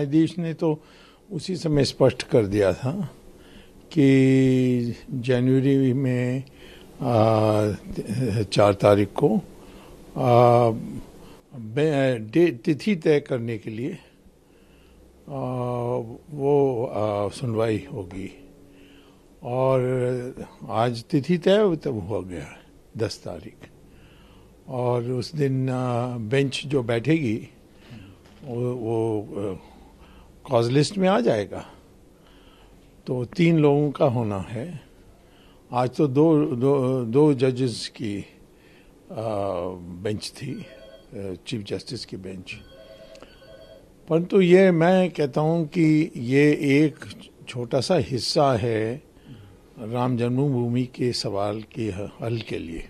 न्यायाधीश ने तो उसी समय स्पष्ट कर दिया था कि जनवरी में 4 तारीख को तिथि तय करने के लिए वो सुनवाई होगी। और आज तिथि तय तब हो गया 10 तारीख, और उस दिन बेंच जो बैठेगी वो कॉज लिस्ट में आ जाएगा। तो 3 लोगों का होना है। आज तो दो जजेस की बेंच थी, चीफ जस्टिस की बेंच। परंतु ये मैं कहता हूँ कि ये एक छोटा सा हिस्सा है राम जन्मभूमि के सवाल के हल के लिए।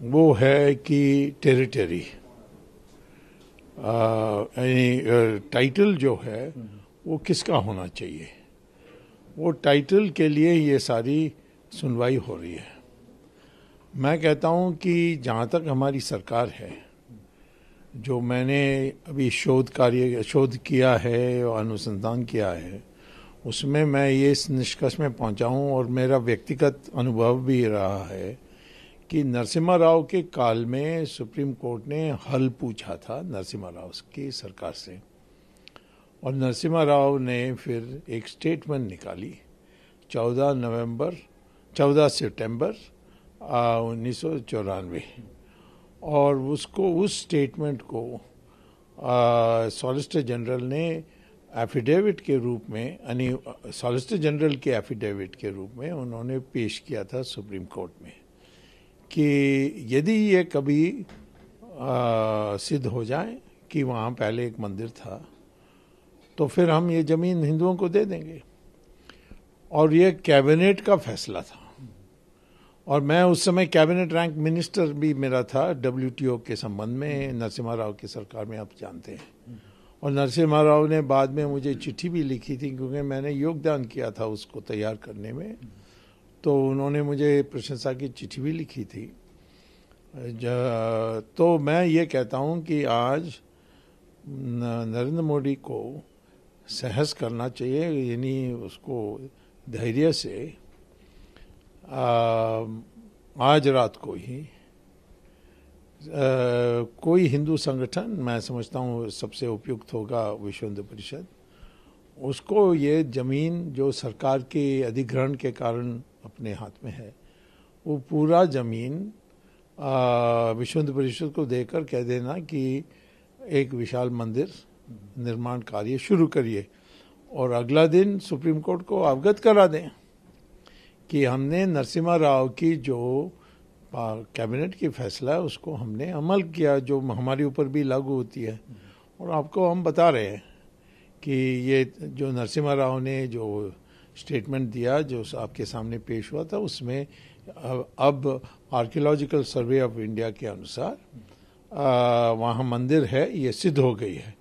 वो है कि टेरिटरी, यानी टाइटल जो है वो किसका होना चाहिए, वो टाइटल के लिए ये सारी सुनवाई हो रही है। मैं कहता हूँ कि जहाँ तक हमारी सरकार है, जो मैंने अभी शोध किया है और अनुसंधान किया है, उसमें मैं ये इस निष्कर्ष में पहुँचा हूँ, और मेरा व्यक्तिगत अनुभव भी रहा है कि नरसिम्हा राव के काल में सुप्रीम कोर्ट ने हल पूछा था नरसिम्हा राव की सरकार से, और नरसिम्हा राव ने फिर एक स्टेटमेंट निकाली 14 सितंबर 1994, और उस स्टेटमेंट को सॉलिसिटर जनरल ने एफिडेविट के रूप में, यानी सॉलिसिटर जनरल के एफिडेविट के रूप में उन्होंने पेश किया था सुप्रीम कोर्ट में कि यदि ये कभी सिद्ध हो जाए कि वहाँ पहले एक मंदिर था, तो फिर हम ये ज़मीन हिंदुओं को दे देंगे। और ये कैबिनेट का फैसला था, और मैं उस समय कैबिनेट रैंक मिनिस्टर भी मेरा था WTO के संबंध में नरसिम्हा राव की सरकार में, आप जानते हैं। और नरसिम्हा राव ने बाद में मुझे चिट्ठी भी लिखी थी, क्योंकि मैंने योगदान किया था उसको तैयार करने में। तो उन्होंने मुझे प्रशंसा की चिट्ठी भी लिखी थी। तो मैं ये कहता हूँ कि आज नरेंद्र मोदी को साहस करना चाहिए, यानी उसको धैर्य से आज रात को ही कोई हिंदू संगठन, मैं समझता हूँ सबसे उपयुक्त होगा विश्व हिंदू परिषद, उसको ये ज़मीन जो सरकार के अधिग्रहण के कारण अपने हाथ में है, वो पूरा ज़मीन विश्व हिंदू परिषद को देकर कह देना कि एक विशाल मंदिर निर्माण कार्य शुरू करिए, और अगला दिन सुप्रीम कोर्ट को अवगत करा दें कि हमने नरसिम्हा राव की जो कैबिनेट की फैसला है उसको हमने अमल किया, जो हमारे ऊपर भी लागू होती है। और आपको हम बता रहे हैं कि ये जो नरसिम्हा राव ने जो स्टेटमेंट दिया, जो आपके सामने पेश हुआ था, उसमें अब आर्कियोलॉजिकल सर्वे ऑफ इंडिया के अनुसार वहाँ मंदिर है, ये सिद्ध हो गई है।